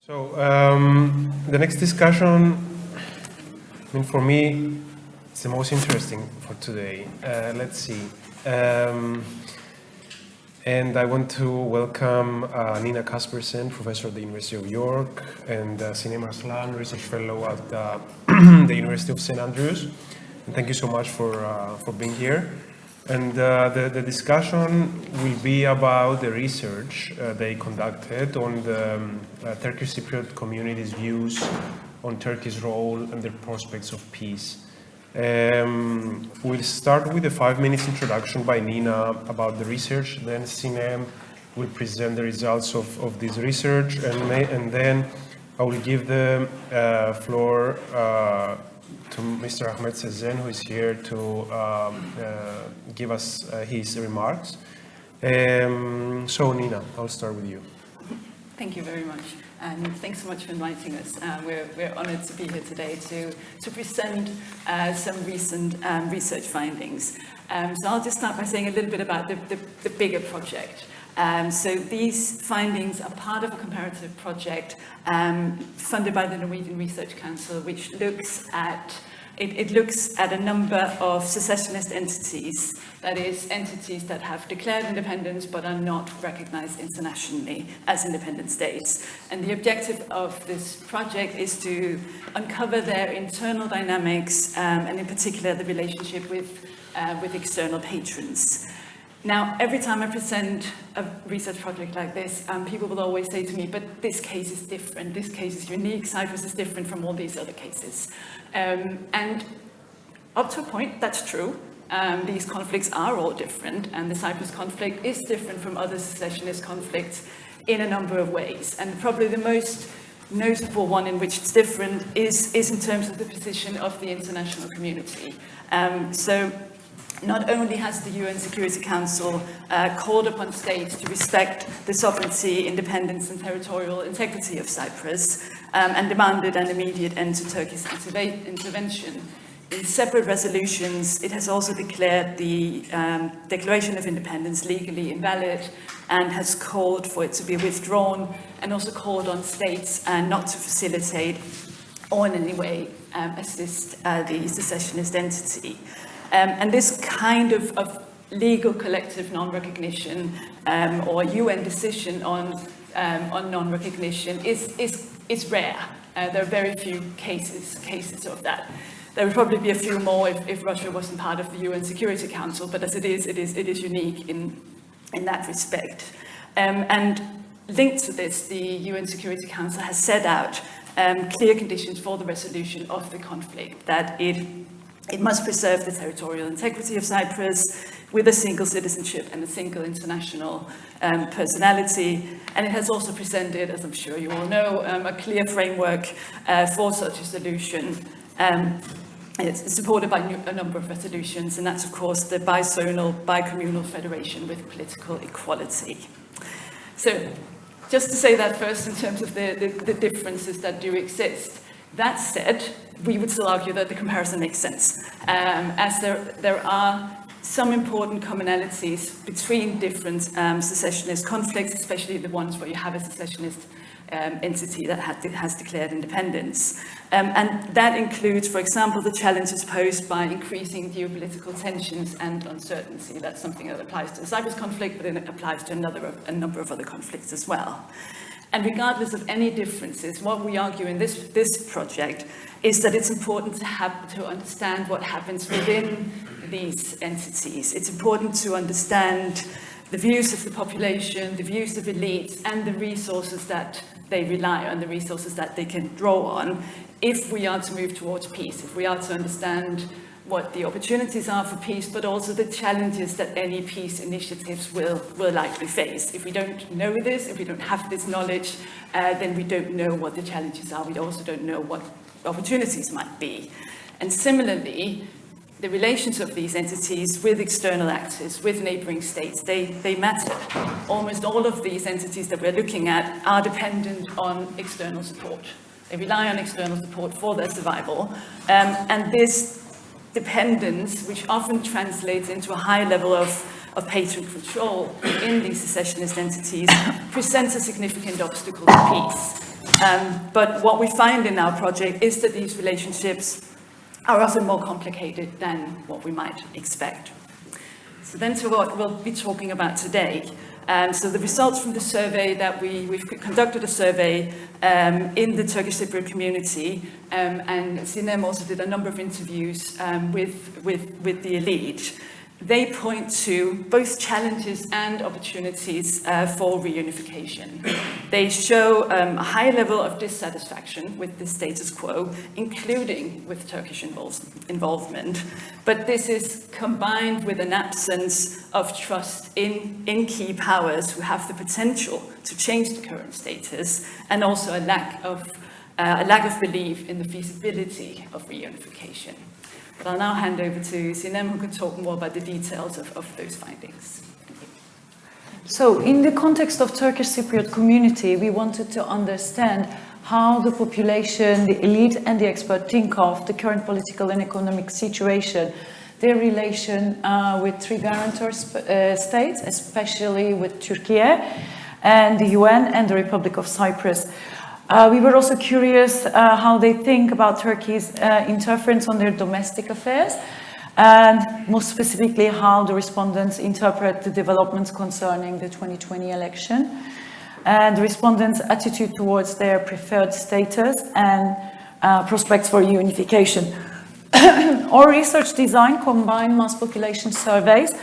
So the next discussion, for me, it's the most interesting for today. Let's see. And I want to welcome Nina Caspersen, professor at the University of York, and Sinem Arslan, research fellow at the University of St. Andrews. And thank you so much for being here. And the discussion will be about the research they conducted on the Turkish Cypriot community's views on Turkey's role and the prospects of peace. We'll start with a 5-minute introduction by Nina about the research, then Sinem will present the results of this research, and then I will give the floor to Mr. Ahmet Sözen, who is here to give us his remarks. So Nina, I'll start with you. Thank you very much, and thanks so much for inviting us. We're honored to be here today to present some recent research findings. So I'll just start by saying a little bit about the bigger project. So these findings are part of a comparative project funded by the Norwegian Research Council, which looks at a number of secessionist entities, that is, entities that have declared independence but are not recognized internationally as independent states. And the objective of this project is to uncover their internal dynamics and in particular the relationship with external patrons. Now, every time I present a research project like this, people will always say to me, but this case is different, this case is unique, Cyprus is different from all these other cases. And up to a point, that's true. These conflicts are all different, and the Cyprus conflict is different from other secessionist conflicts in a number of ways. And probably the most notable one in which it's different is in terms of the position of the international community. So not only has the UN Security Council called upon states to respect the sovereignty, independence and territorial integrity of Cyprus and demanded an immediate end to Turkey's intervention. In separate resolutions, it has also declared the Declaration of Independence legally invalid and has called for it to be withdrawn, and also called on states not to facilitate or in any way assist the secessionist entity. And this kind of legal collective non-recognition or UN decision on non-recognition is rare. There are very few cases of that. There would probably be a few more if Russia wasn't part of the UN Security Council, but as it is unique in that respect. And linked to this, the UN Security Council has set out clear conditions for the resolution of the conflict, that it must preserve the territorial integrity of Cyprus with a single citizenship and a single international personality. And it has also presented, as I'm sure you all know, a clear framework for such a solution. It's supported by a number of resolutions, and that's, of course, the bizonal, bicommunal federation with political equality. So just to say that first in terms of the differences that do exist. That said, we would still argue that the comparison makes sense, as there are some important commonalities between different secessionist conflicts, especially the ones where you have a secessionist entity that has declared independence. And that includes, for example, the challenges posed by increasing geopolitical tensions and uncertainty. That's something that applies to the Cyprus conflict, but it applies to a number of other conflicts as well. And regardless of any differences, what we argue in this project is that it's important to understand what happens within these entities. It's important to understand the views of the population, the views of elites, and the resources that they rely on, the resources that they can draw on, if we are to move towards peace, if we are to understand what the opportunities are for peace, but also the challenges that any peace initiatives will likely face. If we don't know this, if we don't have this knowledge, then we don't know what the challenges are. We also don't know what opportunities might be. And similarly, the relations of these entities with external actors, with neighboring states, they matter. Almost all of these entities that we're looking at are dependent on external support. They rely on external support for their survival. And this dependence, which often translates into a high level of patron control in these secessionist entities, presents a significant obstacle to peace. But what we find in our project is that these relationships are often more complicated than what we might expect. So then to what we'll be talking about today. So the results from the survey that we've conducted a survey in the Turkish Cypriot community, and Sinem also did a number of interviews with the elite. They point to both challenges and opportunities for reunification. They show a high level of dissatisfaction with the status quo, including with Turkish involvement. But this is combined with an absence of trust in key powers who have the potential to change the current status, and also a lack of belief in the feasibility of reunification. But I'll now hand over to Sinem, who can talk more about the details of those findings. So, in the context of Turkish Cypriot community, we wanted to understand how the population, the elite and the expert think of the current political and economic situation, their relation with three guarantor states, especially with Turkey and the UN and the Republic of Cyprus. We were also curious how they think about Turkey's interference on their domestic affairs, and most specifically how the respondents interpret the developments concerning the 2020 election, and the respondents' attitude towards their preferred status and prospects for unification. Our research design combined mass population surveys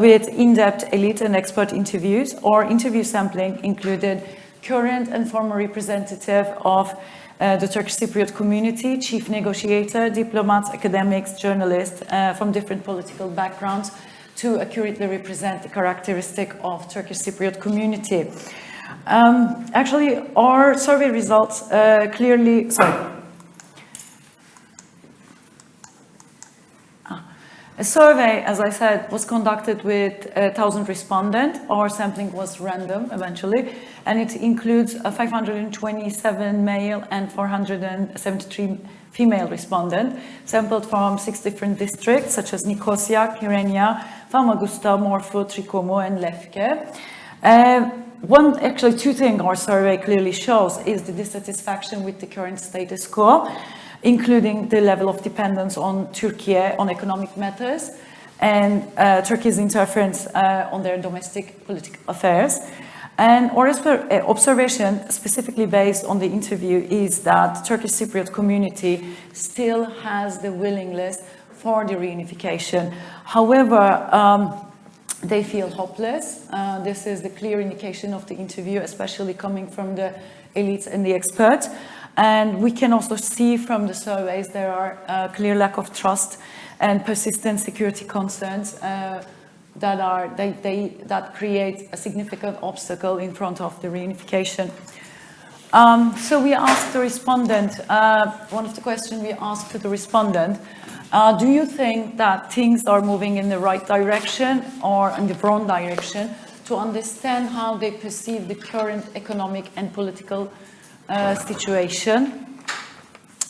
with in-depth elite and expert interviews. Our interview sampling included current and former representative of the Turkish Cypriot community, chief negotiator, diplomats, academics, journalists from different political backgrounds to accurately represent the characteristic of Turkish Cypriot community. Actually, our survey results clearly, A survey, as I said, was conducted with 1,000 respondents. Our sampling was random eventually, and it includes 527 male and 473 female respondents, sampled from 6 different districts, such as Nicosia, Kyrenia, Famagusta, Morpho, Trikomo, and Lefke. Two things our survey clearly shows is the dissatisfaction with the current status quo, including the level of dependence on Turkey on economic matters and Turkey's interference on their domestic political affairs. And our observation, specifically based on the interview, is that the Turkish Cypriot community still has the willingness for the reunification. However, they feel hopeless. This is the clear indication of the interview, especially coming from the elites and the experts. And we can also see from the surveys there are a clear lack of trust and persistent security concerns that create a significant obstacle in front of the reunification. So we asked the respondent, one of the questions we asked to the respondent, do you think that things are moving in the right direction or in the wrong direction, to understand how they perceive the current economic and political situation?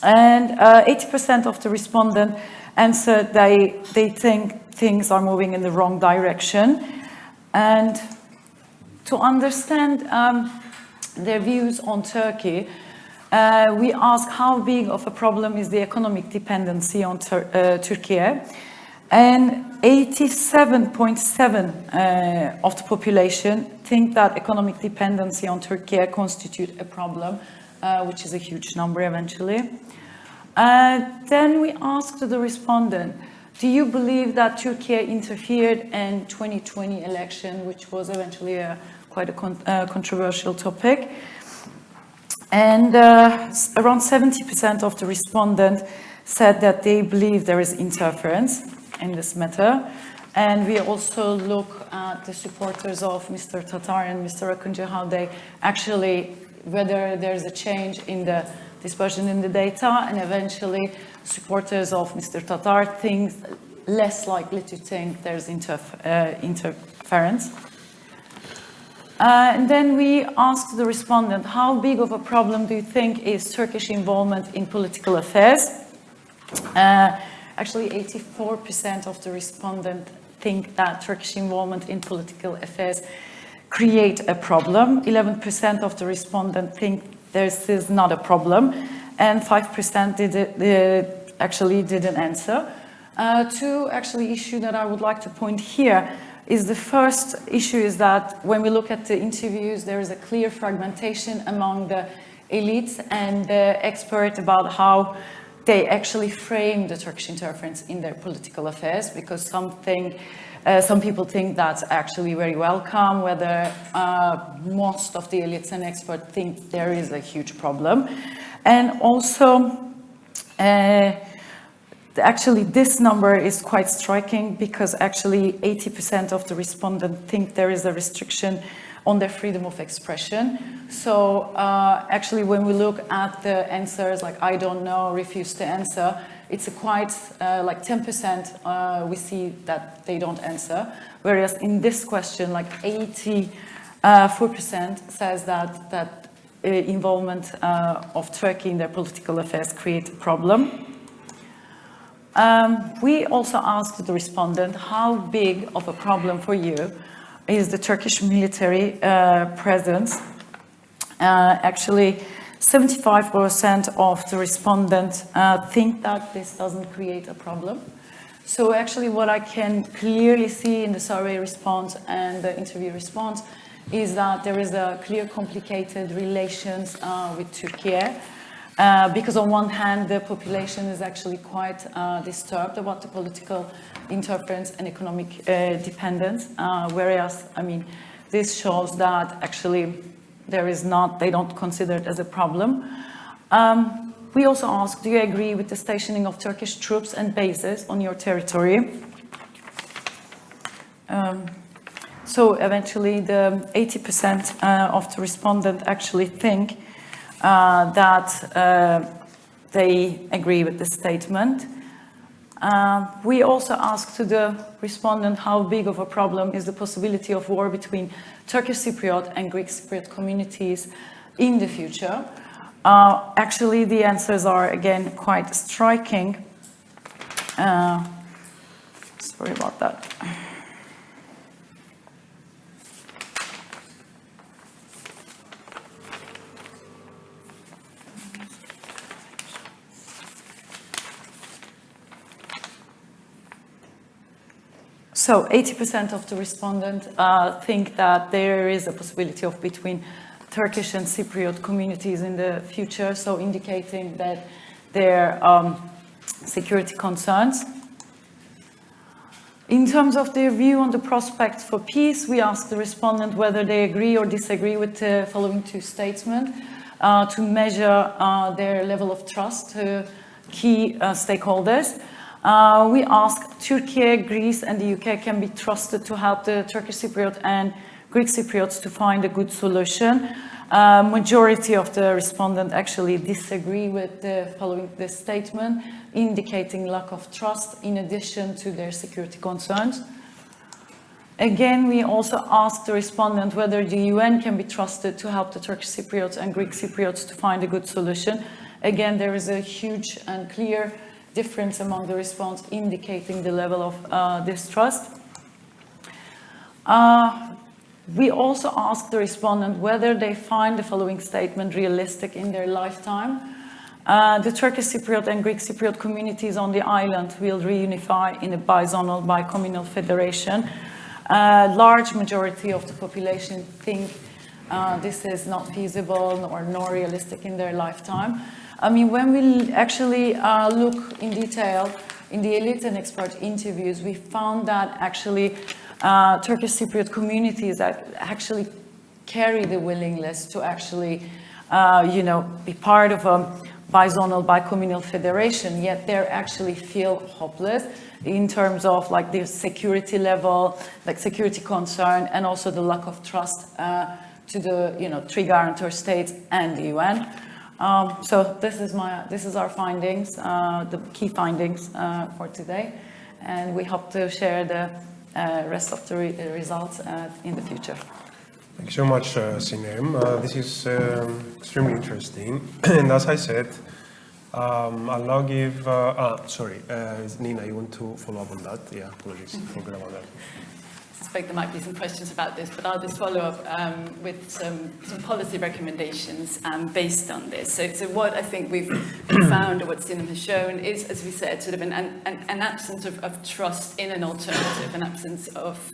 And 80% of the respondents answered they think things are moving in the wrong direction. And to understand their views on Turkey, we asked how big of a problem is the economic dependency on Turkey. And 87.7% of the population think that economic dependency on Turkey constitutes a problem, which is a huge number eventually. Then we asked the respondent, do you believe that Turkey interfered in 2020 election, which was eventually quite a controversial topic? And around 70% of the respondents said that they believe there is interference in this matter. And we also look at the supporters of Mr. Tatar and Mr. Akıncı, how they actually, whether there's a change in the dispersion in the data, and eventually supporters of Mr. Tatar think less likely to think there's interference. And then we asked the respondent, how big of a problem do you think is Turkish involvement in political affairs? Actually, 84% of the respondents think that Turkish involvement in political affairs create a problem. 11% of the respondents think this is not a problem, and 5% actually didn't answer. Two actually issues that I would like to point here is the first issue is that when we look at the interviews, there is a clear fragmentation among the elites and the expert about how they actually frame the Turkish interference in their political affairs, because some people think that's actually very welcome, whether most of the elites and experts think there is a huge problem. And also, actually, this number is quite striking because actually 80% of the respondents think there is a restriction on their freedom of expression. So actually, when we look at the answers, like I don't know, refuse to answer, it's a quite like 10% we see that they don't answer. Whereas in this question, like 84% says that involvement of Turkey in their political affairs create a problem. We also asked the respondent, how big of a problem for you is the Turkish military presence? Actually, 75% of the respondents think that this doesn't create a problem. So actually what I can clearly see in the survey response and the interview response is that there is a clear complicated relations with Turkey. Because on one hand, the population is actually quite disturbed about the political interference and economic dependence, whereas, I mean, this shows that actually they don't consider it as a problem. We also asked, do you agree with the stationing of Turkish troops and bases on your territory? So eventually, the 80% of the respondents actually think that they agree with the statement. We also asked to the respondent how big of a problem is the possibility of war between Turkish Cypriot and Greek Cypriot communities in the future. Actually, the answers are, again, quite striking. Sorry about that. So 80% of the respondents think that there is a possibility of between Turkish and Cypriot communities in the future, so indicating that there are security concerns. In terms of their view on the prospect for peace, we asked the respondent whether they agree or disagree with the following two statements to measure their level of trust to key stakeholders. We asked Turkey, Greece, and the UK can be trusted to help the Turkish Cypriot and Greek Cypriots to find a good solution. Majority of the respondents actually disagree with the following this statement, indicating lack of trust in addition to their security concerns. Again, we also asked the respondent whether the UN can be trusted to help the Turkish Cypriots and Greek Cypriots to find a good solution. Again, there is a huge and clear difference among the response, indicating the level of distrust. We also asked the respondent whether they find the following statement realistic in their lifetime. The Turkish Cypriot and Greek Cypriot communities on the island will reunify in a bizonal, bicommunal federation. Large majority of the population think this is not feasible or nor realistic in their lifetime. I mean, when we actually look in detail in the elite and expert interviews, we found that actually Turkish Cypriot communities that actually carry the willingness to actually, be part of a bizonal, bicommunal federation, yet they actually feel hopeless in terms of like their security level, like security concern, and also the lack of trust to the, three guarantor states and the UN. So this is our findings, the key findings for today, and we hope to share the rest of the results in the future. Thank you so much, Sinem. This is extremely interesting, and as I said, I'll now give. Sorry, Nina, you want to follow up on that? Yeah, apologies, forgot about that. suspect there might be some questions about this, but I'll just follow up with some policy recommendations based on this. So what I think we've found, or what Sinem has shown, is, as we said, sort of an absence of trust in an alternative, an absence of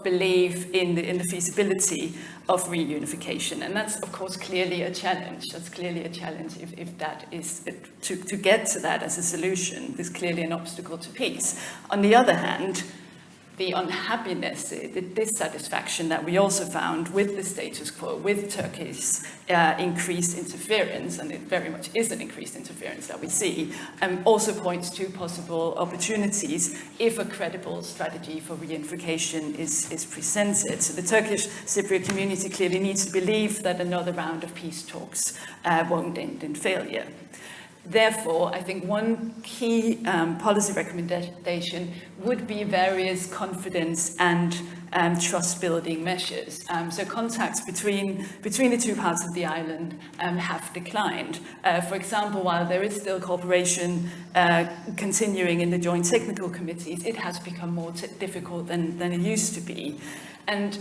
belief in the feasibility of reunification. And that's, of course, clearly a challenge. That's clearly a challenge if that is, to get to that as a solution, there's clearly an obstacle to peace. On the other hand, the unhappiness, the dissatisfaction that we also found with the status quo, with Turkey's increased interference, and it very much is an increased interference that we see, also points to possible opportunities if a credible strategy for reunification is presented. So the Turkish Cypriot community clearly needs to believe that another round of peace talks won't end in failure. Therefore, I think one key policy recommendation would be various confidence and trust-building measures. So contacts between the two parts of the island have declined. For example, while there is still cooperation continuing in the joint technical committees, it has become more difficult than it used to be. And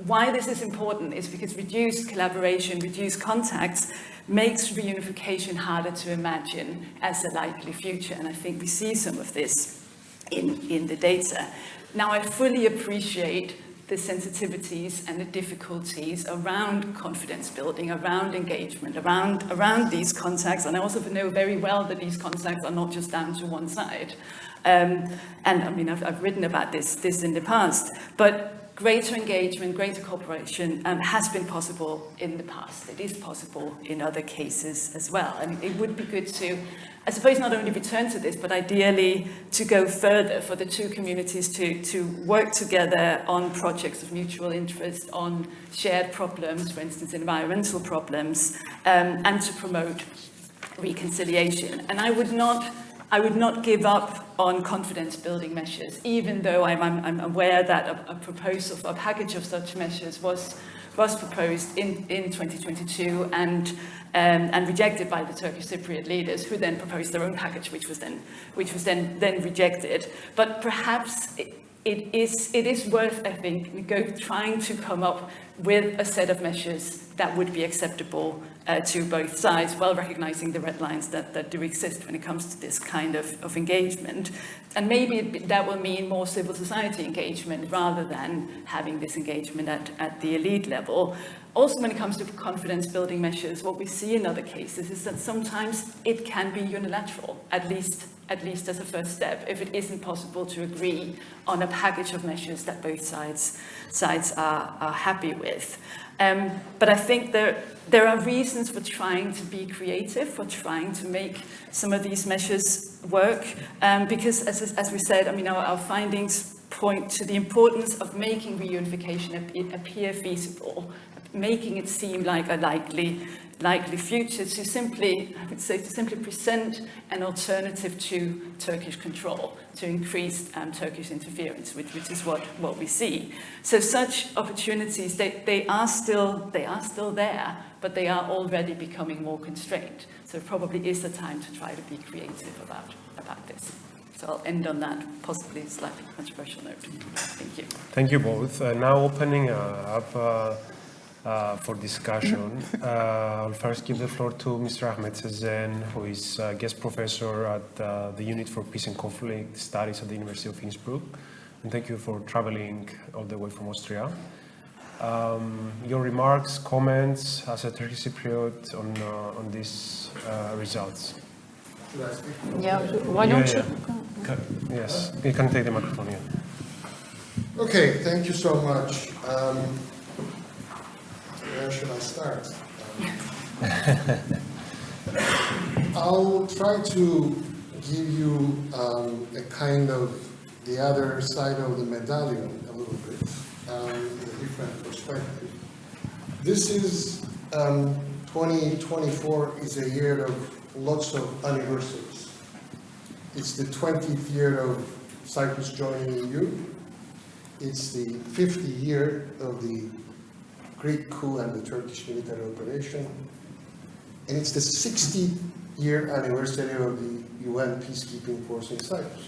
why this is important is because reduced collaboration, reduced contacts makes reunification harder to imagine as a likely future. And I think we see some of this in the data. Now, I fully appreciate the sensitivities and the difficulties around confidence building, around engagement, around these contacts. And I also know very well that these contacts are not just down to one side. And I mean, I've written about this in the past, but greater engagement, greater cooperation has been possible in the past. It is possible in other cases as well. And it would be good to, I suppose, not only return to this, but ideally to go further for the two communities to work together on projects of mutual interest, on shared problems, for instance, environmental problems, and to promote reconciliation. And I would not give up on confidence-building measures, even though I'm aware that a package of such measures was proposed in 2022 and rejected by the Turkish Cypriot leaders, who then proposed their own package, which was then rejected. But perhaps it is worth, I think, trying to come up with a set of measures that would be acceptable to both sides, while recognizing the red lines that do exist when it comes to this kind of engagement. And maybe that will mean more civil society engagement rather than having this engagement at the elite level. Also, when it comes to confidence-building measures, what we see in other cases is that sometimes it can be unilateral, at least as a first step, if it isn't possible to agree on a package of measures that both sides are happy with. But I think there are reasons for trying to be creative, for trying to make some of these measures work, because as we said, I mean, our findings point to the importance of making reunification appear feasible, making it seem like a likely future, to simply present an alternative to Turkish control, to increase Turkish interference, which is what we see. So such opportunities, they are still there, but they are already becoming more constrained. So it probably is the time to try to be creative about this. So I'll end on that possibly slightly controversial note. Thank you. Thank you both. Now opening up for discussion. I'll first give the floor to Mr. Ahmet Sözen, who is a guest professor at the Unit for Peace and Conflict Studies at the University of Innsbruck. And thank you for traveling all the way from Austria. Your remarks, comments as a Turkish Cypriot on these results. Yeah, why don't you? Yes, you can take the microphone, yeah. Okay, thank you so much. Where should I start? I'll try to give you a kind of the other side of the medallion a little bit, in a different perspective. This is 2024 is a year of lots of anniversaries. It's the 20th year of Cyprus joining EU. It's the 50th year of the Greek coup and the Turkish military operation. And it's the 60th year anniversary of the UN peacekeeping force in Cyprus.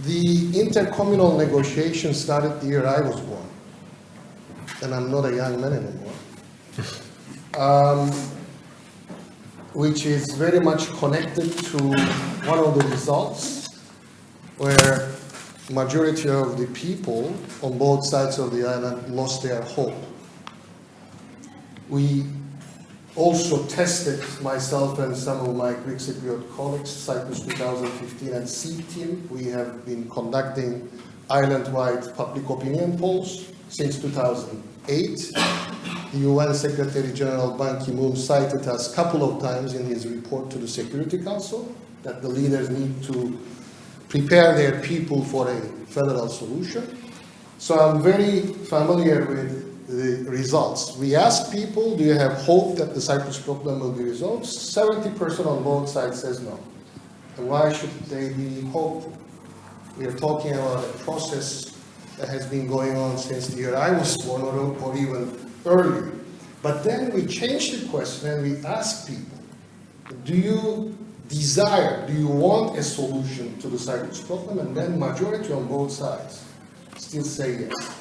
The intercommunal negotiations started the year I was born, and I'm not a young man anymore, which is very much connected to one of the results where majority of the people on both sides of the island lost their hope. We also tested, myself and some of my Greek Cypriot colleagues, Cyprus 2015 and C team. We have been conducting island-wide public opinion polls since 2008. The UN Secretary General Ban Ki-moon cited us a couple of times in his report to the Security Council that the leaders need to prepare their people for a federal solution. So I'm very familiar with the results. We asked people, do you have hope that the Cyprus problem will be resolved? 70% on both sides says no. And why should they be hopeful? We are talking about a process that has been going on since the year I was born, or even earlier. But then we changed the question and we asked people, do you desire, do you want a solution to the Cyprus problem? And then majority on both sides still say yes.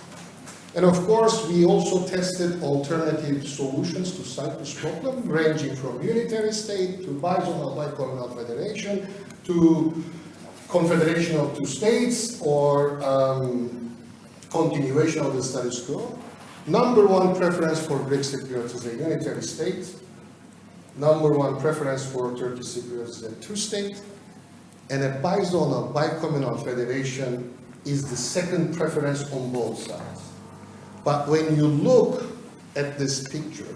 And of course, we also tested alternative solutions to Cyprus problem, ranging from unitary state to bizonal bicommunal federation to confederation of two states or continuation of the status quo. Number one preference for Greek Cypriots is a unitary state. Number one preference for Turkish Cypriots is a two-state. And a bizonal bicommunal federation is the second preference on both sides. But when you look at this picture,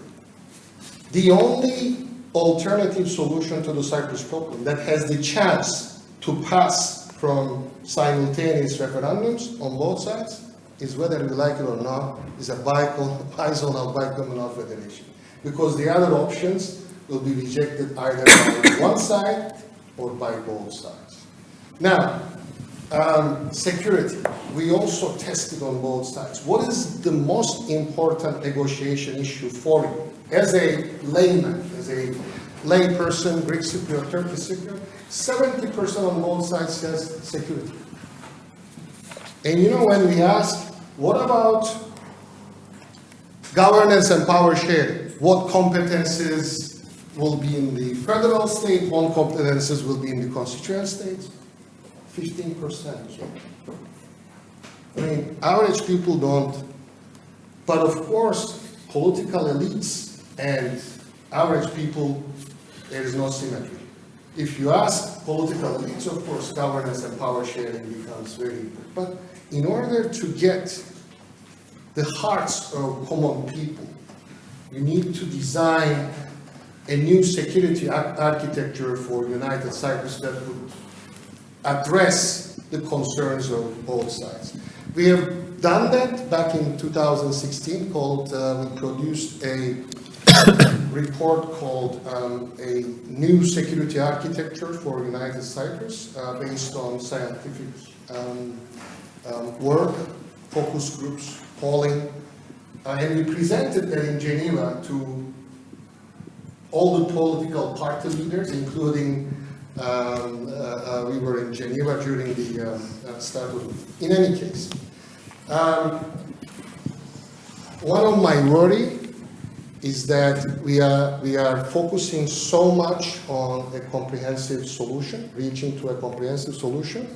the only alternative solution to the Cyprus problem that has the chance to pass from simultaneous referendums on both sides is, whether we like it or not, is a bizonal bicommunal federation. Because the other options will be rejected either by one side or by both sides. Now, security. We also tested on both sides. What is the most important negotiation issue for you? As a layman, as a lay person, Greek Cypriot, Turkish Cypriot, 70% on both sides says security. And you know, when we ask, what about governance and power sharing? What competences will be in the federal state? What competences will be in the constituent states? 15%. I mean, average people don't. But of course, political elites and average people, there is no symmetry. If you ask political elites, of course, governance and power sharing becomes very important. But in order to get the hearts of common people, you need to design a new security architecture for United Cyprus that would address the concerns of both sides. We have done that back in 2016 called, we produced a report called a new security architecture for United Cyprus based on scientific work, focus groups, polling, and we presented that in Geneva to all the political party leaders, including we were in Geneva during the start of. In any case, one of my worry is that we are focusing so much on a comprehensive solution, reaching to a comprehensive solution,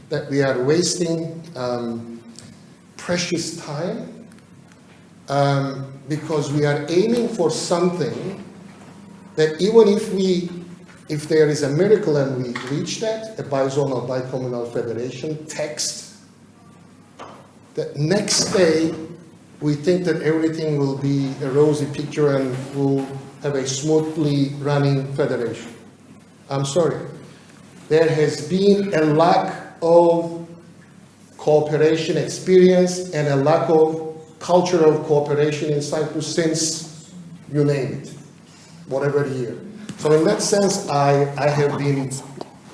that we are wasting precious time because we are aiming for something that even if there is a miracle and we reach that, a bizonal bicommunal federation text, the next day we think that everything will be a rosy picture and we'll have a smoothly running federation. I'm sorry. There has been a lack of cooperation experience and a lack of culture of cooperation in Cyprus since, you name it, whatever year. So in that sense, I have been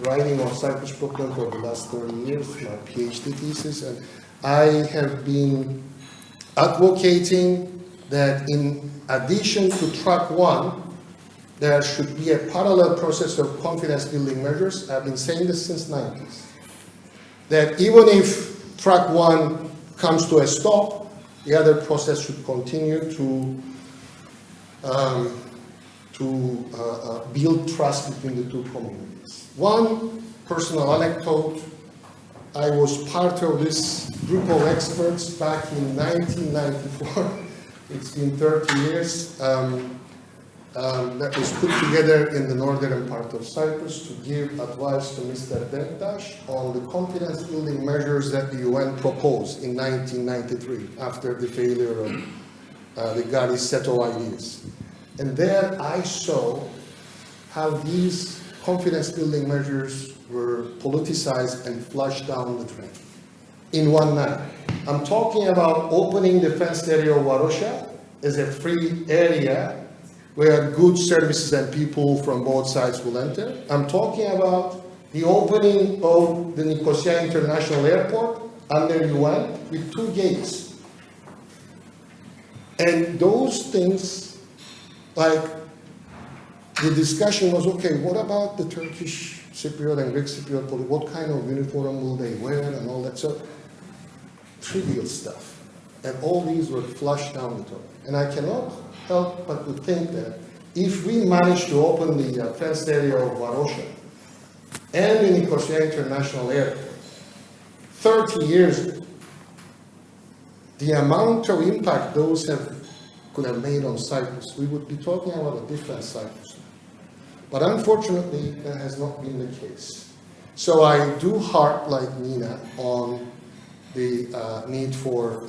writing on Cyprus problem for the last 30 years, my PhD thesis, and I have been advocating that in addition to track one, there should be a parallel process of confidence building measures. I've been saying this since the 90s. that even if track one comes to a stop, the other process should continue to build trust between the two communities. One personal anecdote: I was part of this group of experts back in 1994. It's been 30 years. That was put together in the northern part of Cyprus to give advice to Mr. Denktash on the confidence building measures that the UN proposed in 1993 after the failure of the Ghani's set of ideas. And there I saw how these confidence building measures were politicized and flushed down the drain in one night. I'm talking about opening the fenced area of Varosha as a free area where goods, services, and people from both sides will enter. I'm talking about the opening of the Nicosia International Airport under UN with 2 gates. And those things, like, the discussion was, okay, what about the Turkish Cypriot and Greek Cypriot police? What kind of uniform will they wear and all that? So, trivial stuff. And all these were flushed down the toilet. And I cannot help but to think that if we manage to open the fenced area of Varosha and the Nicosia International Airport 30 years ago, the amount of impact those could have made on Cyprus, we would be talking about a different Cyprus. But unfortunately, that has not been the case. So I do harp like Nina on the need for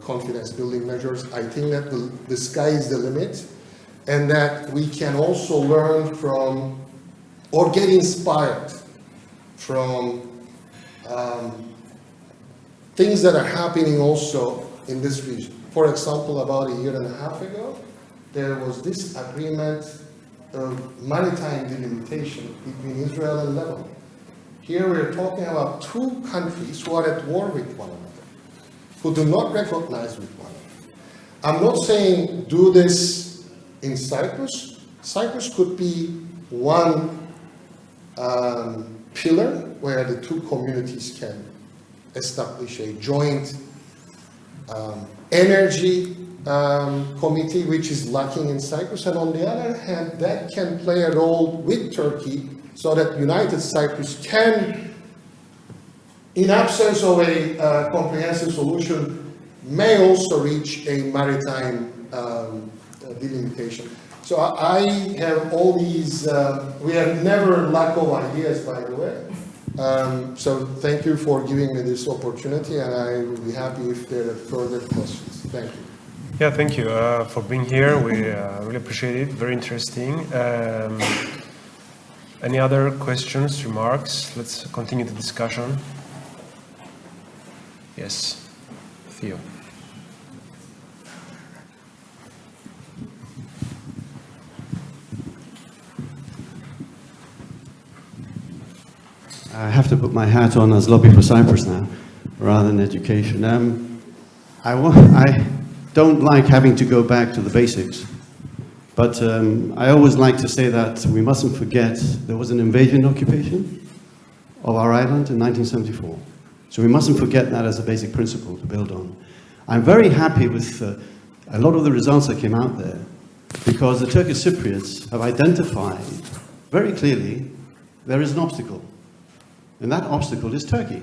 confidence building measures. I think that the sky is the limit, and that we can also learn from or get inspired from things that are happening also in this region. For example, about 1.5 years ago, there was this agreement of maritime delimitation between Israel and Lebanon. Here we're talking about 2 countries who are at war with one another, who do not recognize with one another. I'm not saying do this in Cyprus. Cyprus could be one pillar where the 2 communities can establish a joint energy committee, which is lacking in Cyprus. And on the other hand, that can play a role with Turkey so that United Cyprus can, in absence of a comprehensive solution, may also reach a maritime delimitation. So I have all these, we have never lack of ideas, by the way. So thank you for giving me this opportunity, and I will be happy if there are further questions. Thank you. Yeah, thank you for being here. We really appreciate it. Very interesting. Any other questions, remarks? Let's continue the discussion. Yes, Theo. I have to put my hat on as lobby for Cyprus now, rather than education. I don't like having to go back to the basics, but I always like to say that we mustn't forget there was an invasion occupation of our island in 1974. So we mustn't forget that as a basic principle to build on. I'm very happy with a lot of the results that came out there, because the Turkish Cypriots have identified very clearly there is an obstacle. And that obstacle is Turkey.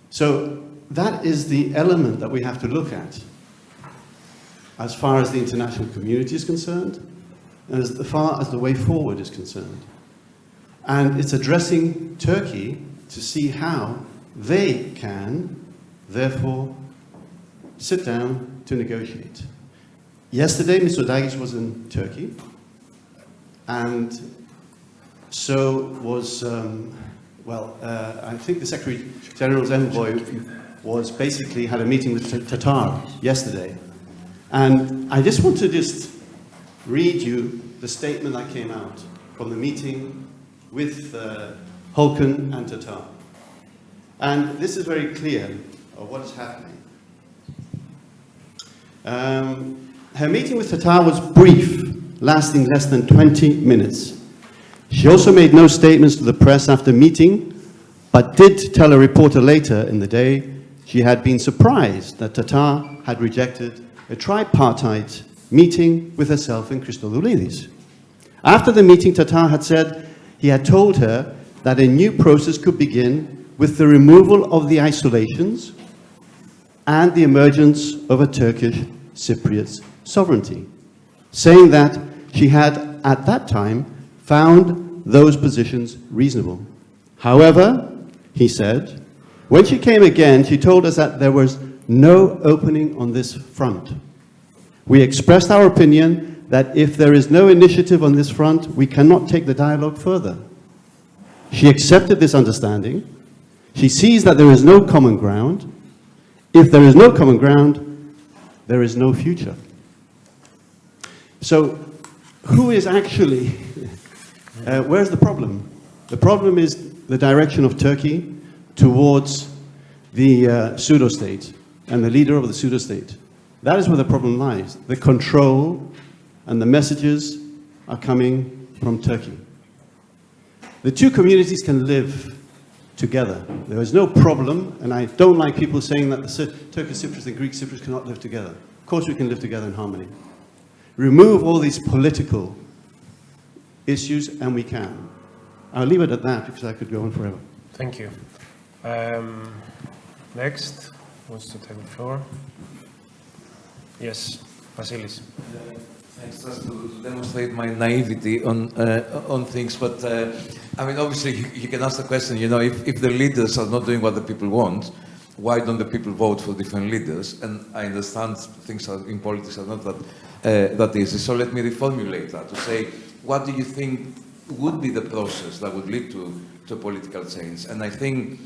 So that is the element that we have to look at as far as the international community is concerned, and as far as the way forward is concerned. And it's addressing Turkey to see how they can, therefore, sit down to negotiate. Yesterday, Mr. Dagic was in Turkey, and so was, I think the Secretary General's envoy was basically had a meeting with Tatar yesterday. And I just want to read you the statement that came out from the meeting with Holken and Tatar. And this is very clear of what is happening. Her meeting with Tatar was brief, lasting less than 20 minutes. She also made no statements to the press after meeting, but did tell a reporter later in the day she had been surprised that Tatar had rejected a tripartite meeting with herself and Christodoulidis. After the meeting, Tatar had said he had told her that a new process could begin with the removal of the isolations and the emergence of a Turkish Cypriot sovereignty, saying that she had, at that time, found those positions reasonable. However, he said, when she came again, she told us that there was no opening on this front. We expressed our opinion that if there is no initiative on this front, we cannot take the dialogue further. She accepted this understanding. She sees that there is no common ground. If there is no common ground, there is no future. So, who is actually, where's the problem? The problem is the direction of Turkey towards the pseudo-state and the leader of the pseudo-state. That is where the problem lies. The control and the messages are coming from Turkey. The two communities can live together. There is no problem, and I don't like people saying that the Turkish Cypriots and Greek Cypriots cannot live together. Of course we can live together in harmony. Remove all these political issues and we can. I'll leave it at that because I could go on forever. Thank you. Next, wants to take the floor? Yes, Vasilis. Thanks, just to demonstrate my naivety on things, but I mean, obviously, you can ask the question, you know, if the leaders are not doing what the people want, why don't the people vote for different leaders? And I understand things in politics are not that easy. So let me reformulate that to say, what do you think would be the process that would lead to political change? And I think,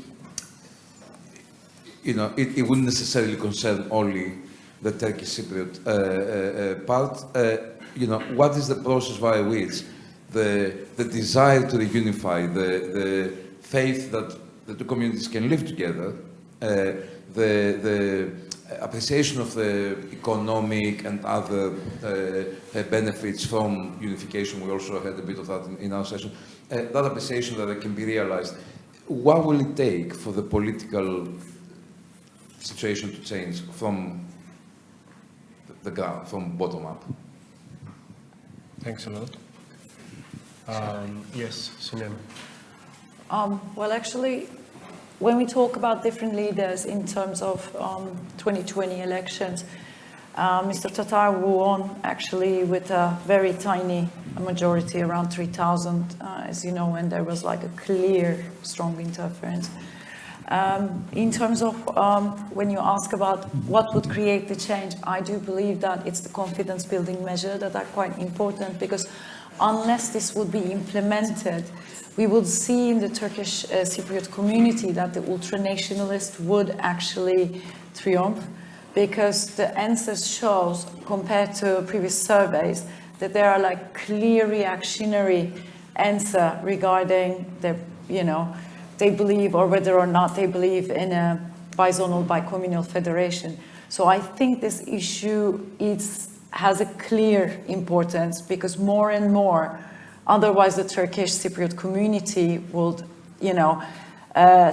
you know, it wouldn't necessarily concern only the Turkish Cypriot part. You know, what is the process via which the desire to reunify, the faith that the two communities can live together, the appreciation of the economic and other benefits from unification, we also had a bit of that in our session, that appreciation that it can be realized, what will it take for the political situation to change from the ground, from bottom up? Thanks a lot. Yes, Sinem. Well, actually, when we talk about different leaders in terms of 2020 elections, Mr. Tatar won actually with a very tiny majority, around 3,000, as you know, and there was like a clear, strong interference. In terms of when you ask about what would create the change, I do believe that it's the confidence building measure that are quite important, because unless this would be implemented, we would see in the Turkish Cypriot community that the ultranationalist would actually triumph, because the answers shows, compared to previous surveys, that there are like clear reactionary answer regarding the, you know, they believe, or whether or not they believe in a bizonal, bicommunal federation. So I think this issue has a clear importance, because more and more, otherwise the Turkish Cypriot community would, you know,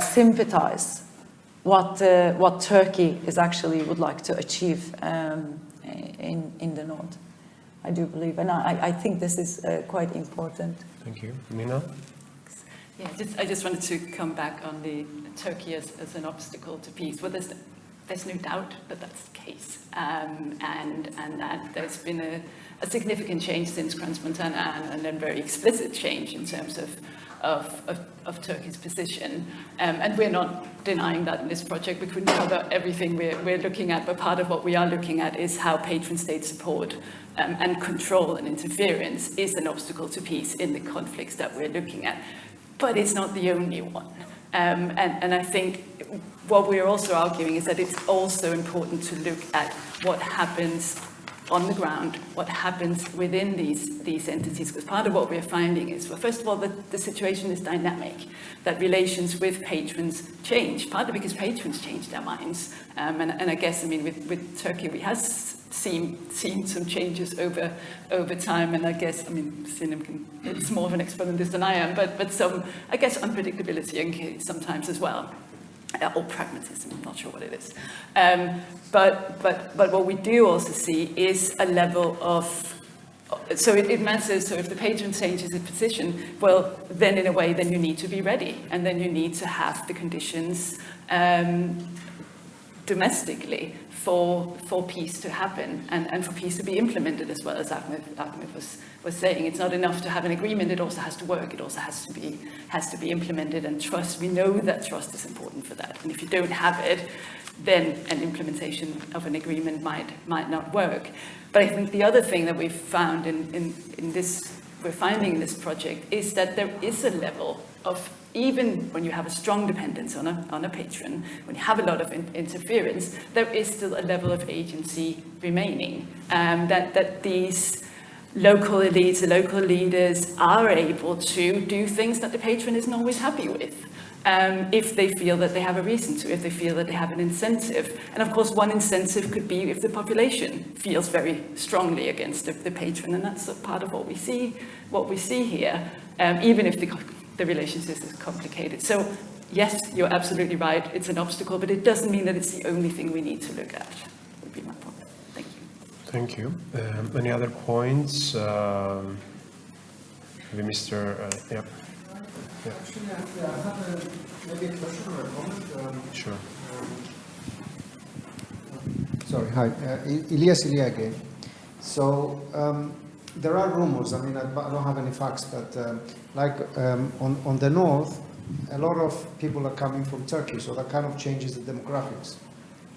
sympathize what Turkey is actually would like to achieve in the north. I do believe, and I think this is quite important. Thank you. Nina? Yeah, I just wanted to come back on the Turkey as an obstacle to peace. Well, there's no doubt that that's the case, and that there's been a significant change since Crans-Montana, and a very explicit change in terms of Turkey's position. And we're not denying that in this project. We couldn't cover everything we're looking at, but part of what we are looking at is how patron state support and control and interference is an obstacle to peace in the conflicts that we're looking at. But it's not the only one. And I think what we're also arguing is that it's also important to look at what happens on the ground, what happens within these entities, because part of what we're finding is, well, first of all, the situation is dynamic, that relations with patrons change, partly because patrons change their minds. And I guess, I mean, with Turkey, we have seen some changes over time, and I guess, I mean, Sinem is more of an expert on this than I am, but some, I guess, unpredictability sometimes as well, or pragmatism, I'm not sure what it is. But what we do also see is a level of, so it matters, so if the patron changes its position, well, then in a way, then you need to be ready, and then you need to have the conditions domestically for peace to happen and for peace to be implemented as well, as Ahmet was saying. It's not enough to have an agreement, it also has to work, it also has to be implemented, and trust, we know that trust is important for that. And if you don't have it, then an implementation of an agreement might not work. But I think the other thing that we've found in this, we're finding in this project, is that there is a level of, even when you have a strong dependence on a patron, when you have a lot of interference, there is still a level of agency remaining. That these local elites, the local leaders are able to do things that the patron isn't always happy with. If they feel that they have a reason to, if they feel that they have an incentive. And of course, one incentive could be if the population feels very strongly against the patron, and that's a part of what we see here, even if the relationship is complicated. So yes, you're absolutely right, it's an obstacle, but it doesn't mean that it's the only thing we need to look at, would be my point. Thank you. Thank you. Any other points? Maybe Mr. Yep. Yeah. Actually, I have maybe a question or a comment. Sure. Sorry, hi. Elias Ilia again. So there are rumors, I mean, I don't have any facts, but on the north, a lot of people are coming from Turkey, so that kind of changes the demographics.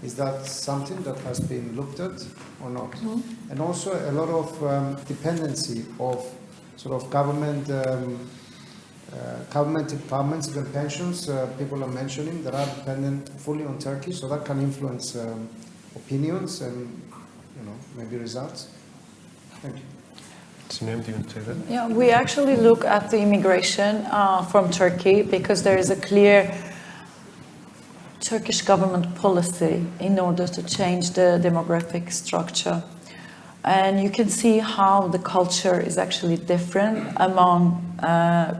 Is that something that has been looked at or not? Mm-hmm. And also a lot of dependency of sort of government empowerments, even pensions, people are mentioning that are dependent fully on Turkey, so that can influence opinions and, maybe results. Thank you. Sinem, do you want to say that? Yeah, we actually look at the immigration from Turkey because there is a clear Turkish government policy in order to change the demographic structure. And you can see how the culture is actually different among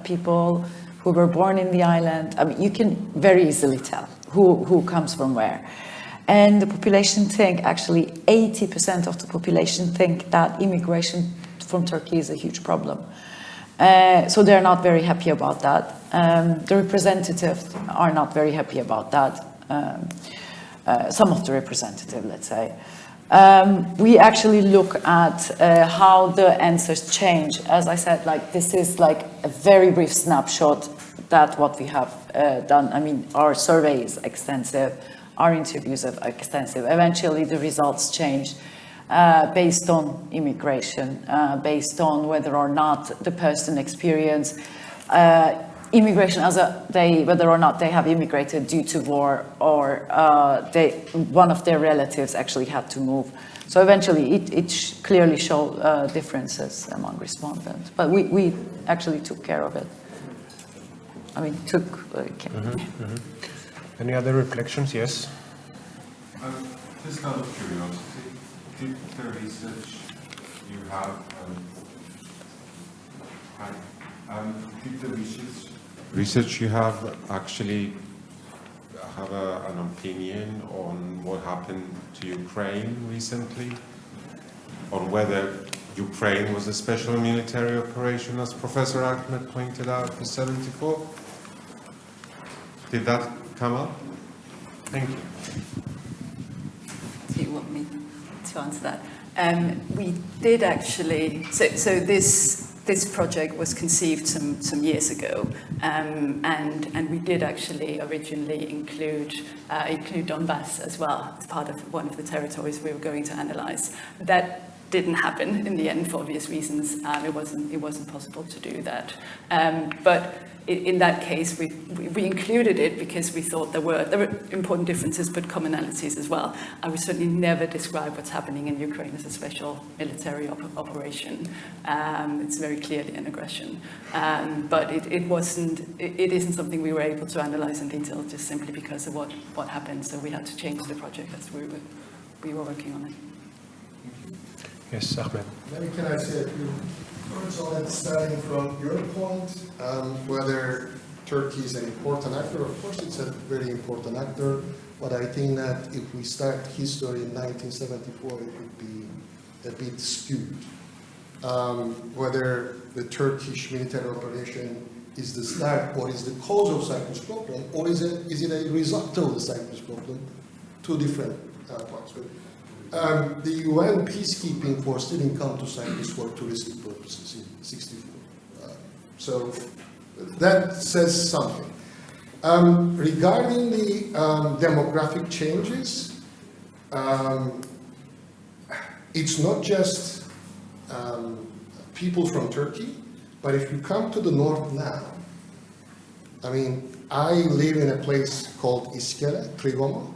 people who were born in the island. I mean, you can very easily tell who comes from where. And the population think, actually 80% of the population think that immigration from Turkey is a huge problem. So they're not very happy about that. The representatives are not very happy about that. Some of the representatives, let's say. We actually look at how the answers change. As I said, this is like a very brief snapshot that what we have done. I mean, our survey is extensive, our interviews are extensive. Eventually, the results change based on immigration, based on whether or not the person experienced immigration whether or not they have immigrated due to war or one of their relatives actually had to move. So eventually it clearly showed differences among respondents. But we actually took care of it. I mean, took care. Mm-hmm, mm-hmm. Any other reflections? Yes? Just out of curiosity, did the research you have, did the research you have actually have an opinion on what happened to Ukraine recently? On whether Ukraine was a special military operation, as Professor Ahmet pointed out, for 74? Did that come up? Thank you. Do you want me to answer that? We did actually, so this project was conceived some years ago, and we did actually originally include Donbass as well as part of one of the territories we were going to analyze. That didn't happen in the end for obvious reasons. It wasn't possible to do that. But in that case, we included it because we thought there were important differences but commonalities as well. I would certainly never describe what's happening in Ukraine as a special military operation. It's very clearly an aggression. But it isn't something we were able to analyze in detail just simply because of what happened. So we had to change the project as we were working on it. Yes, Ahmet. Maybe can I say a few words on it, starting from your point, whether Turkey is an important actor. Of course, it's a very important actor, but I think that if we start history in 1974, it would be a bit skewed. Whether the Turkish military operation is the start or is the cause of Cyprus problem, or is it a result of the Cyprus problem? Two different parts. But, the UN peacekeeping force didn't come to Cyprus for touristic purposes in '64. So that says something. Regarding the demographic changes, it's not just people from Turkey, but if you come to the north now, I mean, I live in a place called Iskele, Trigoma.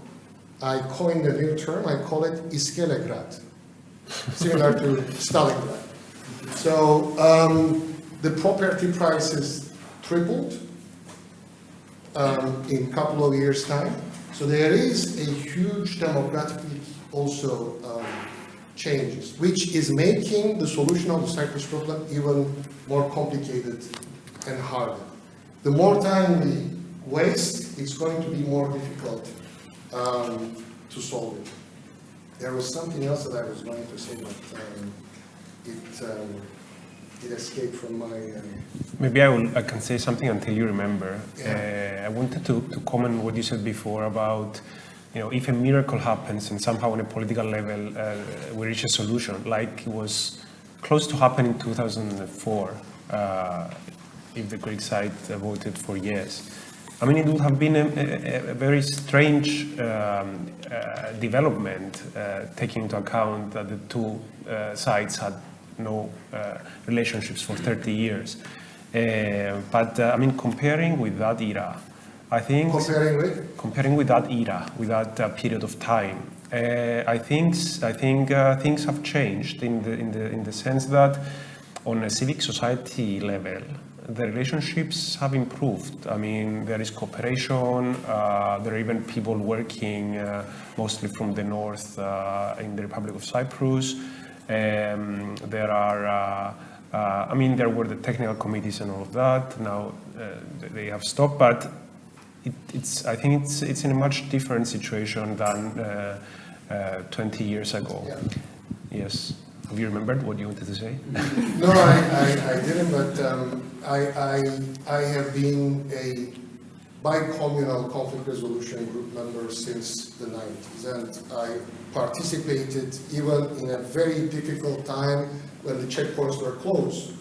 I coined a new term, I call it Iskelegrad, similar to Stalingrad. So the property prices tripled in a couple of years' time. So there is a huge demographic also changes, which is making the solution of the Cyprus problem even more complicated and harder. The more time we waste, it's going to be more difficult to solve it. There was something else that I was going to say, but it escaped from my... Maybe I can say something until you remember. Yeah. I wanted to comment what you said before about, if a miracle happens and somehow on a political level we reach a solution, like it was close to happen in 2004, if the Greek side voted for yes. I mean, it would have been a very strange development, taking into account that the two sides had no relationships for 30 years. But I mean, comparing with that era, I think... Comparing with that era, with that period of time, I think things have changed in the sense that on a civic society level, the relationships have improved. I mean, there is cooperation, there are even people working mostly from the north in the Republic of Cyprus. There are, there were the technical committees and all of that. Now they have stopped, but I think it's in a much different situation than 20 years ago. Yeah. Yes. Have you remembered what you wanted to say? No, I didn't, but I have been a bi-communal conflict resolution group member since the 90s, and I participated even in a very difficult time when the checkpoints were closed.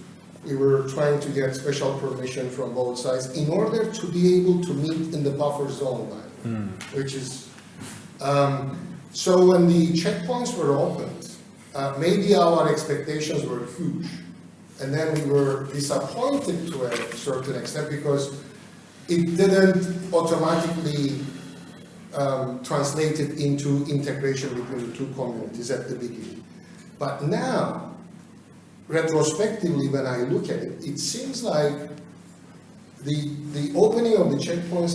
We were trying to get special permission from both sides in order to be able to meet in the buffer zone line, which is... so when the checkpoints were opened, maybe our expectations were huge, and then we were disappointed to a certain extent because it didn't automatically translate it into integration between the two communities at the beginning. But now, retrospectively, when I look at it, it seems like the opening of the checkpoints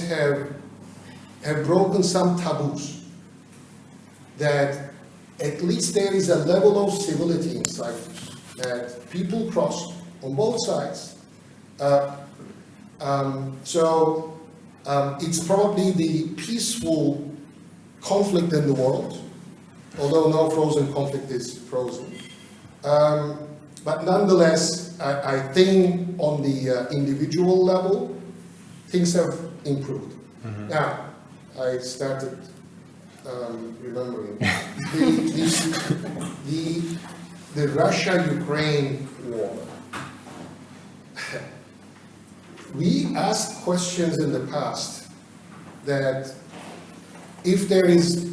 have broken some taboos, that at least there is a level of civility in Cyprus, that people cross on both sides. It's probably the peaceful conflict in the world, although no frozen conflict is frozen. But nonetheless, I think on the individual level, things have improved. Mm-hmm. Now, I started remembering the Russia-Ukraine war. We asked questions in the past that if there is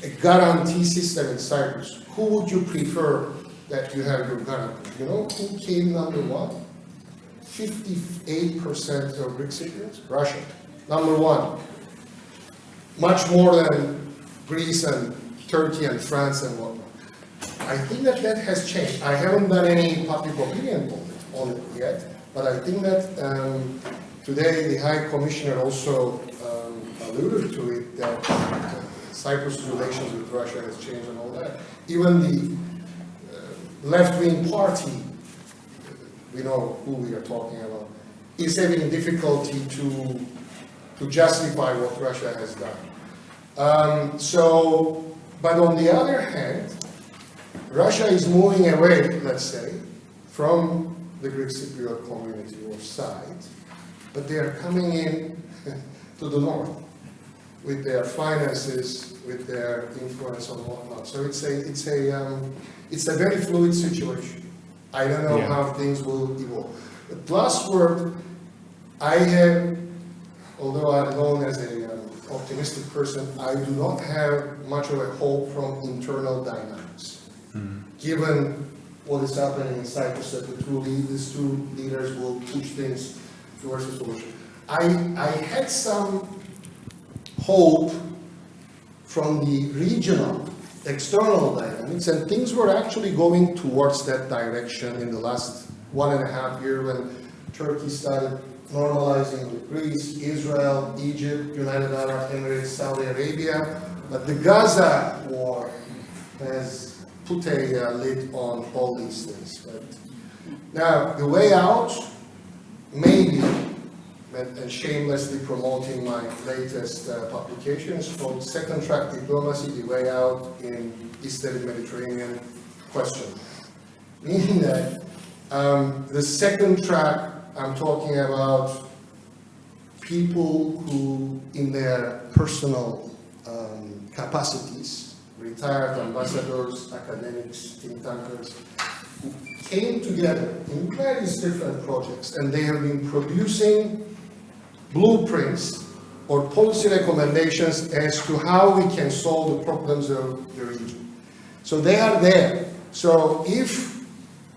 a guarantee system in Cyprus, who would you prefer that you have your guarantee? You know who came number one? 58% of Greek Cypriots? Russia. Number one. Much more than Greece and Turkey and France and whatnot. I think that has changed. I haven't done any public opinion on it yet, but I think that today the High Commissioner also alluded to it, that Cyprus' relations with Russia has changed and all that. Even left-wing party, we know who we are talking about, is having difficulty to justify what Russia has done. But on the other hand, Russia is moving away, let's say, from the Greek Cypriot community or side, but they are coming in to the north with their finances, with their influence and whatnot. So it's a very fluid situation. I don't know how things will evolve. The last word, I have, although I'm known as an optimistic person, I do not have much of a hope from internal dynamics. Given what is happening in Cyprus, that these two leaders will push things towards a solution. I had some hope from the regional, external dynamics, and things were actually going towards that direction in the last 1.5 years when Turkey started normalizing with Greece, Israel, Egypt, United Arab Emirates, Saudi Arabia. But the Gaza war has put a lid on all these things. But now, the way out, maybe, and shamelessly promoting my latest publication, is called Second Track Diplomacy, the Way Out in Eastern Mediterranean Question. Meaning that the second track, I'm talking about people who, in their personal capacities, retired ambassadors, academics, think tankers, who came together in various different projects, and they have been producing blueprints or policy recommendations as to how we can solve the problems of the region. So they are there. So if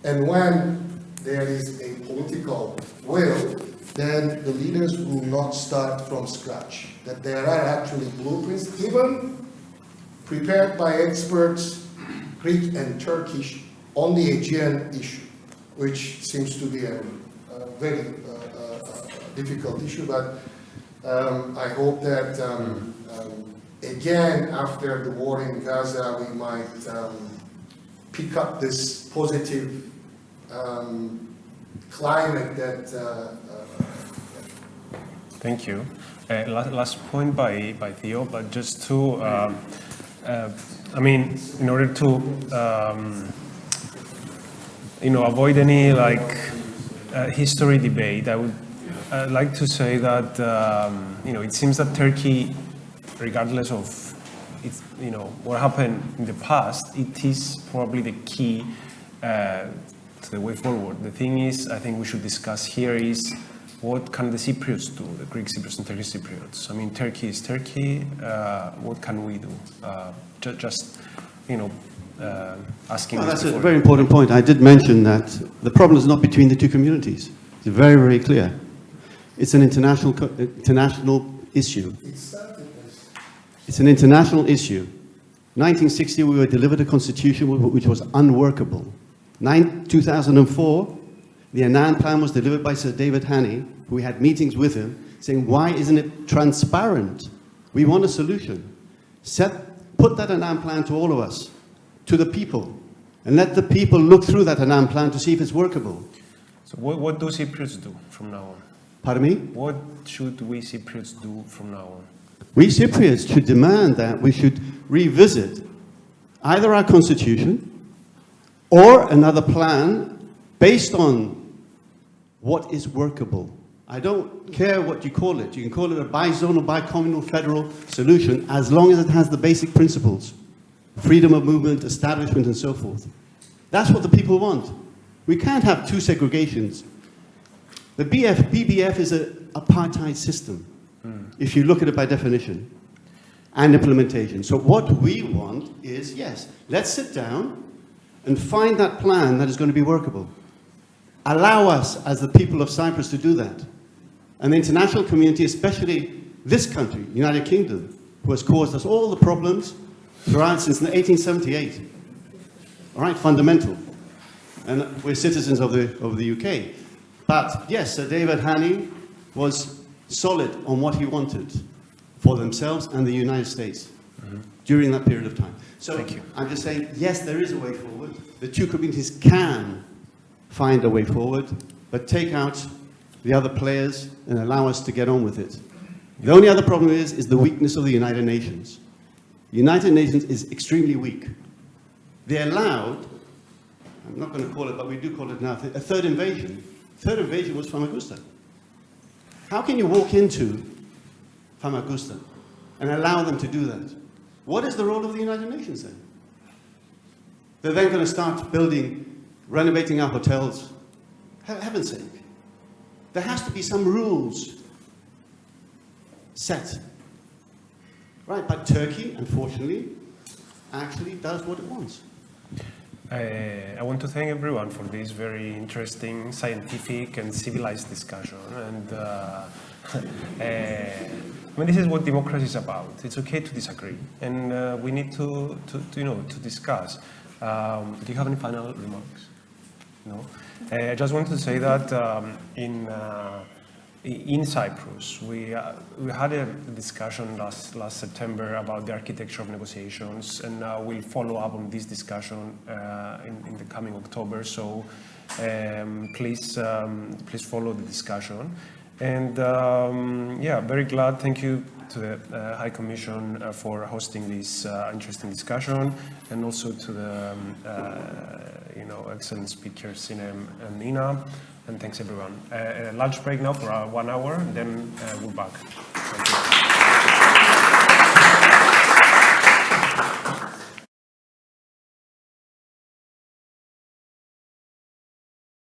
and when there is a political will, then the leaders will not start from scratch. That there are actually blueprints, even prepared by experts, Greek and Turkish, on the Aegean issue, which seems to be a very difficult issue, but I hope that again, after the war in Gaza, we might pick up this positive climate that... Thank you. Last point by Theo, but just to, I mean, in order to, avoid any history debate, I would like to say that, it seems that Turkey, regardless of its, what happened in the past, it is probably the key to the way forward. The thing is, I think we should discuss here is, what can the Cypriots do, the Greek Cypriots and Turkish Cypriots? I mean, Turkey is Turkey. What can we do? Asking. Well, that's a very important point. I did mention that the problem is not between the two communities. It's very, very clear. It's an international issue. It's an international issue. 1960, we were delivered a constitution which was unworkable. 2004, the Annan Plan was delivered by Sir David Haney. We had meetings with him saying, why isn't it transparent? We want a solution. Put that Annan Plan to all of us, to the people, and let the people look through that Annan Plan to see if it's workable. So what do Cypriots do from now on? Pardon me? What should we Cypriots do from now on? We Cypriots should demand that we should revisit either our constitution or another plan based on what is workable. I don't care what you call it. You can call it a bizonal, bicommunal, federal solution as long as it has the basic principles. Freedom of movement, establishment, and so forth. That's what the people want. We can't have two segregations. The BBF is an apartheid system, if you look at it by definition, and implementation. So what we want is, yes, let's sit down and find that plan that is going to be workable. Allow us, as the people of Cyprus, to do that. And the international community, especially this country, United Kingdom, who has caused us all the problems throughout since 1878. All right, fundamental. And we're citizens of the UK. But yes, Sir David Haney was solid on what he wanted for themselves and the United States. during that period of time. So Thank you. I'm just saying, yes, there is a way forward. The two communities can find a way forward, but take out the other players and allow us to get on with it. The only other problem is the weakness of the United Nations. The United Nations is extremely weak. They allowed, I'm not going to call it, but we do call it now, a third invasion. Third invasion was Famagusta. How can you walk into Famagusta and allow them to do that? What is the role of the United Nations then? They're then going to start building, renovating our hotels. Heaven's sake. There has to be some rules set. Right, but Turkey, unfortunately, actually does what it wants. I want to thank everyone for this very interesting, scientific and civilized discussion. And I mean, this is what democracy is about. It's okay to disagree, and we need to discuss. Do you have any final remarks? No. I just wanted to say that in Cyprus, we had a discussion last September about the architecture of negotiations, and we'll follow up on this discussion in the coming October. So please follow the discussion. And yeah, very glad. Thank you to the High Commission for hosting this interesting discussion, and also to the excellent speakers Sinem and Nina. And thanks everyone. Lunch break now for 1 hour, and then we're back. Thank you.